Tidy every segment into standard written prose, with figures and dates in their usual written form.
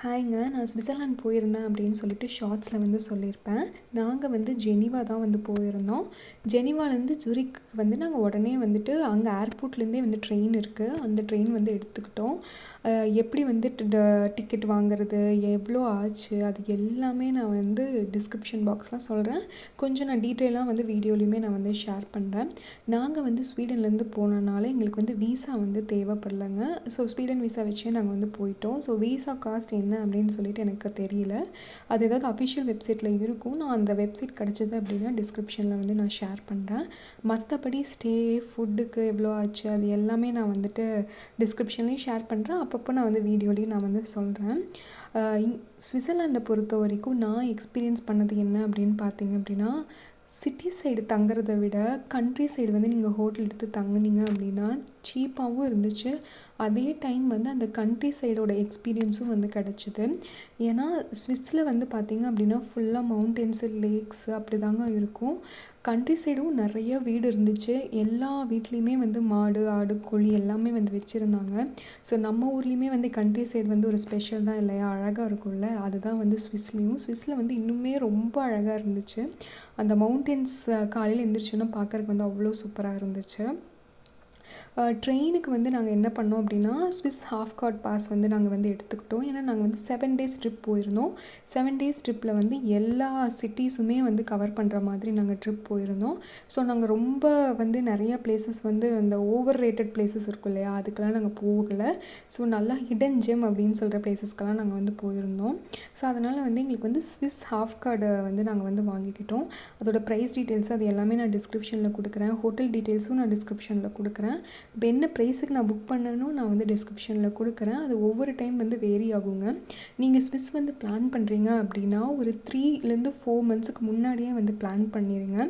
ஹாய்ங்க. நான் ஸ்விட்சர்லாந்து போயிருந்தேன் அப்படின்னு சொல்லிட்டு ஷார்ட்ஸில் வந்து சொல்லியிருப்பேன். நாங்கள் வந்து ஜெனீவா தான் வந்து போயிருந்தோம். ஜெனீவாலேருந்து ஜூரிக்கு வந்து நாங்கள் உடனே வந்துட்டு அங்கே ஏர்போர்ட்லேருந்தே வந்து ட்ரெயின் இருக்குது. அந்த ட்ரெயின் வந்து எடுத்துக்கிட்டோம். எப்படி வந்து டிக்கெட் வாங்குறது, எவ்வளோ ஆச்சு, அது எல்லாமே நான் வந்து டிஸ்கிரிப்ஷன் பாக்ஸ்லாம் சொல்கிறேன். கொஞ்சம் நான் டீட்டெயிலாக வந்து வீடியோலையுமே நான் வந்து ஷேர் பண்ணுறேன். நாங்கள் வந்து ஸ்வீடன்லேருந்து போனனால எங்களுக்கு வந்து வீசா வந்து தேவைப்படலைங்க. ஸோ ஸ்வீடன் வீசா வச்சே நாங்கள் வந்து போயிட்டோம். ஸோ வீசா காஸ்ட் என்ன அப்படின்னு சொல்லிட்டு எனக்கு தெரியல. அது ஏதாவது அஃபிஷியல் வெப்சைட்டில் இருக்கும். நான் அந்த வெப்சைட் கிடச்சிது அப்படின்னா டிஸ்கிரிப்ஷனில் வந்து நான் ஷேர் பண்ணுறேன். மற்றபடி ஸ்டே, ஃபுட்டுக்கு எவ்வளோ ஆச்சு அது எல்லாமே நான் வந்துட்டு டிஸ்கிரிப்ஷன்லேயும் ஷேர் பண்ணுறேன். அப்பப்போ நான் வந்து வீடியோலையும் நான் வந்து சொல்கிறேன். ஸ்விட்சர்லாண்டை பொறுத்த வரைக்கும் நான் எக்ஸ்பீரியன்ஸ் பண்ணது என்ன அப்படின்னு பார்த்தீங்க அப்படின்னா, சிட்டி சைடு தங்குறதை விட கண்ட்ரி சைடு வந்து நீங்கள் ஹோட்டல் எடுத்து தங்குனீங்க அப்படின்னா சீப்பாகவும் இருந்துச்சு. அதே டைம் வந்து அந்த கண்ட்ரி சைடோட எக்ஸ்பீரியன்ஸும் வந்து கிடச்சிது. ஏன்னா ஸ்விஸ்ஸில் வந்து பார்த்திங்க அப்படின்னா ஃபுல்லாக மவுண்டென்ஸு, லேக்ஸு அப்படி தாங்க இருக்கும். கண்ட்ரி சைடும் நிறைய வீடு இருந்துச்சு. எல்லா வீட்லேயுமே வந்து மாடு, ஆடு, கோழி எல்லாமே வந்து வச்சுருந்தாங்க. ஸோ நம்ம ஊர்லேயுமே வந்து கண்ட்ரி சைடு வந்து ஒரு ஸ்பெஷல் தான் இல்லையா, அழகாக இருக்கும்ல. அதுதான் வந்து ஸ்விஸ்ஸில் வந்து இன்னுமே ரொம்ப அழகாக இருந்துச்சு. அந்த மவுண்டென்ஸ் காலையில் எழுந்திரிச்சோன்னா பார்க்குறக்கு வந்து அவ்வளோ சூப்பராக இருந்துச்சு. ட்ரெயினுக்கு வந்து நாங்கள் என்ன பண்ணோம் அப்படின்னா, ஸ்விஸ் ஹாஃப் கார்ட் பாஸ் வந்து நாங்கள் வந்து எடுத்துக்கிட்டோம். ஏன்னா நாங்கள் வந்து 7 டேஸ் ட்ரிப் போயிருந்தோம். 7 டேஸ் ட்ரிப்பில் வந்து எல்லா சிட்டிஸுமே வந்து கவர் பண்ணுற மாதிரி நாங்கள் ட்ரிப் போயிருந்தோம். ஸோ நாங்கள் ரொம்ப வந்து நிறையா பிளேசஸ் வந்து அந்த ஓவர் ரேட்டட் பிளேசஸ் இருக்கும் இல்லையா, அதுக்கெல்லாம் நாங்கள் போகலை. ஸோ நல்லா ஹிடன் ஜெம் அப்படின்னு சொல்கிற பிளேசஸ்க்கெல்லாம் நாங்கள் வந்து போயிருந்தோம். ஸோ அதனால் வந்து எங்களுக்கு வந்து ஸ்விஸ் ஹாஃப் கார்டை வந்து நாங்கள் வந்து வாங்கிக்கிட்டோம். அதோட ப்ரைஸ் டீட்டெயில்ஸ் அது எல்லாமே நான் டிஸ்கிரிப்ஷனில் கொடுக்குறேன். ஹோட்டல் டீட்டெயில்ஸும் நான் டிஸ்கிரிப்ஷனில் கொடுக்குறேன். இப்போ என்ன ப்ரைஸுக்கு நான் புக் பண்ணணும் நான் வந்து டிஸ்கிரிப்ஷனில் கொடுக்குறேன். அது ஒவ்வொரு டைம் வந்து வேரி ஆகுங்க. நீங்கள் ஸ்விஸ் வந்து பிளான் பண்ணுறீங்க அப்படின்னா ஒரு 3-4 மந்த்ஸுக்கு முன்னாடியே வந்து பிளான் பண்ணிடுங்க.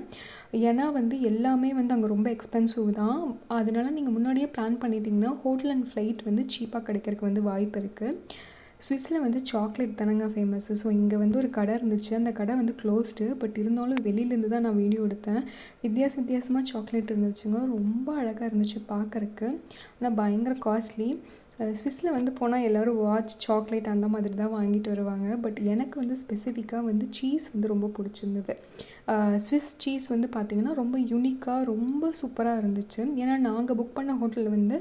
ஏன்னா வந்து எல்லாமே வந்து அங்கே ரொம்ப எக்ஸ்பென்சிவ் தான். அதனால நீங்கள் முன்னாடியே பிளான் பண்ணிட்டீங்கன்னா ஹோட்டல் அண்ட் ஃப்ளைட் வந்து சீப்பாக கிடைக்கிறதுக்கு வந்து வாய்ப்பு இருக்குது. ஸ்விஸ்ஸில் வந்து சாக்லேட் தானங்க ஃபேமஸ்ஸு. ஸோ இங்கே வந்து ஒரு கடை இருந்துச்சு. அந்த கடை வந்து க்ளோஸ்டு. பட் இருந்தாலும் வெளியிலேருந்து தான் நான் வீடியோ எடுத்தேன். வித்தியாசமாக சாக்லேட் இருந்துச்சுங்க. ரொம்ப அழகாக இருந்துச்சு பார்க்குறக்கு. ஆனால் பயங்கர காஸ்ட்லி. ஸ்விஸ்ஸில் வந்து போனால் எல்லோரும் வாட்ச், சாக்லேட் அந்த மாதிரி தான் வாங்கிட்டு வருவாங்க. பட் எனக்கு வந்து ஸ்பெசிஃபிக்காக வந்து சீஸ் வந்து ரொம்ப பிடிச்சிருந்தது. ஸ்விஸ் சீஸ் வந்து பார்த்திங்கன்னா ரொம்ப யூனிக்காக ரொம்ப சூப்பராக இருந்துச்சு. ஏன்னா நாங்கள் புக் பண்ண ஹோட்டலில் வந்து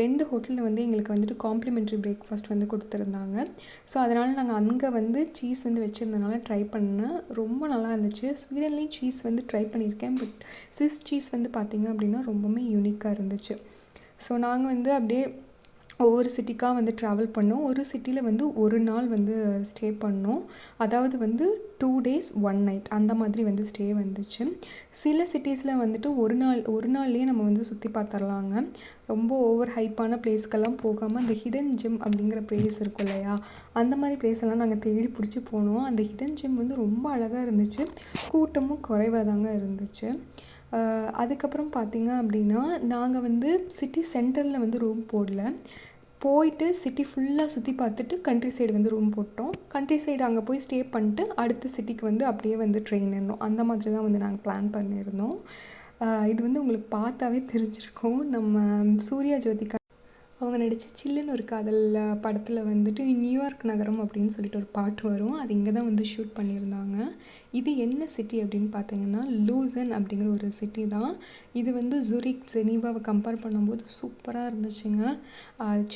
2 ஹோட்டலில் வந்து எங்களுக்கு வந்துட்டு காம்ப்ளிமெண்ட்ரி பிரேக்ஃபாஸ்ட் வந்து கொடுத்துருந்தாங்க. ஸோ அதனால் நாங்கள் அங்கே வந்து சீஸ் வந்து வச்சுருந்தனால ட்ரை பண்ணேன். ரொம்ப நல்லா இருந்துச்சு. ஸ்வீடன்லேயும் சீஸ் வந்து ட்ரை பண்ணியிருக்கேன். பட் ஸ்விஸ் சீஸ் வந்து பார்த்திங்க அப்படின்னா ரொம்பவுமே யூனிக்காக இருந்துச்சு. ஸோ நாங்கள் வந்து அப்படியே ஒவ்வொரு சிட்டிக்காக வந்து ட்ராவல் பண்ணோம். ஒரு சிட்டியில் வந்து ஒரு நாள் வந்து ஸ்டே பண்ணோம். அதாவது வந்து 2 டேஸ் 1 நைட் அந்த மாதிரி வந்து ஸ்டே வந்துச்சு. சில சிட்டிஸில் வந்துட்டு ஒரு நாள்லேயே நம்ம வந்து சுற்றி பார்த்துர்லாங்க. ரொம்ப ஓவர் ஹைப்பான பிளேஸ்க்கெல்லாம் போகாமல் அந்த ஹிடன் ஜெம் அப்படிங்கிற பிளேஸ் இருக்கும் இல்லையா, அந்த மாதிரி பிளேஸெல்லாம் நாங்கள் தேடி பிடிச்சி போனோம். அந்த ஹிடன் ஜெம் வந்து ரொம்ப அழகாக இருந்துச்சு. கூட்டமும் குறைவாக தாங்க இருந்துச்சு. அதுக்கப்புறம் பார்த்திங்க அப்படின்னா நாங்கள் வந்து சிட்டி சென்டரில் வந்து ரூம் போடல. போயிட்டு சிட்டி ஃபுல்லாக சுற்றி பார்த்துட்டு கண்ட்ரி சைடு வந்து ரூம் போட்டோம். கண்ட்ரி சைடு அங்கே போய் ஸ்டே பண்ணிட்டு அடுத்த சிட்டிக்கு வந்து அப்படியே வந்து ட்ரெயின் ஏறினோம். அந்த மாதிரி தான் வந்து நாங்கள் பிளான் பண்ணியிருந்தோம். இது வந்து உங்களுக்கு பார்த்தாவே தெரிஞ்சிருக்கும். நம்ம சூர்யா ஜோதிகா அவங்க நடித்த சில்லுன்னு ஒரு காதல் படத்தில் வந்துட்டு நியூயார்க் நகரம் அப்படின்னு சொல்லிட்டு ஒரு பாட்டு வரும். அது இங்கே தான் வந்து ஷூட் பண்ணியிருந்தாங்க. இது என்ன சிட்டி அப்படின்னு பார்த்தீங்கன்னா லூசன் அப்படிங்கிற ஒரு சிட்டி தான். இது வந்து ஜூரிக், ஜெனீவாவை கம்பேர் பண்ணும்போது சூப்பராக இருந்துச்சுங்க.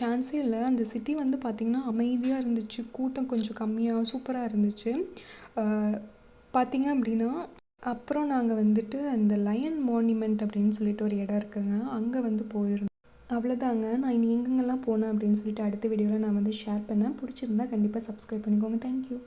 சான்ஸே இல்லை. அந்த சிட்டி வந்து பார்த்திங்கன்னா அமைதியாக இருந்துச்சு. கூட்டம் கொஞ்சம் கம்மியாக சூப்பராக இருந்துச்சு. பார்த்திங்க அப்படின்னா அப்புறம் நாங்கள் வந்துட்டு அந்த லயன் மான்யூமெண்ட் அப்படின்னு சொல்லிட்டு ஒரு இடம் இருக்குங்க, அங்கே வந்து போயிருந்தோம். அவ்வளோதாங்க. நான் இனி எங்கெங்கெல்லாம் போனேன் அப்படின்னு சொல்லிட்டு அடுத்த வீடியோவில் நான் வந்து ஷேர் பண்ணேன். பிடிச்சிருந்தா கண்டிப்பாக சப்ஸ்கிரைப் பண்ணிக்கோங்க. தேங்க்யூ.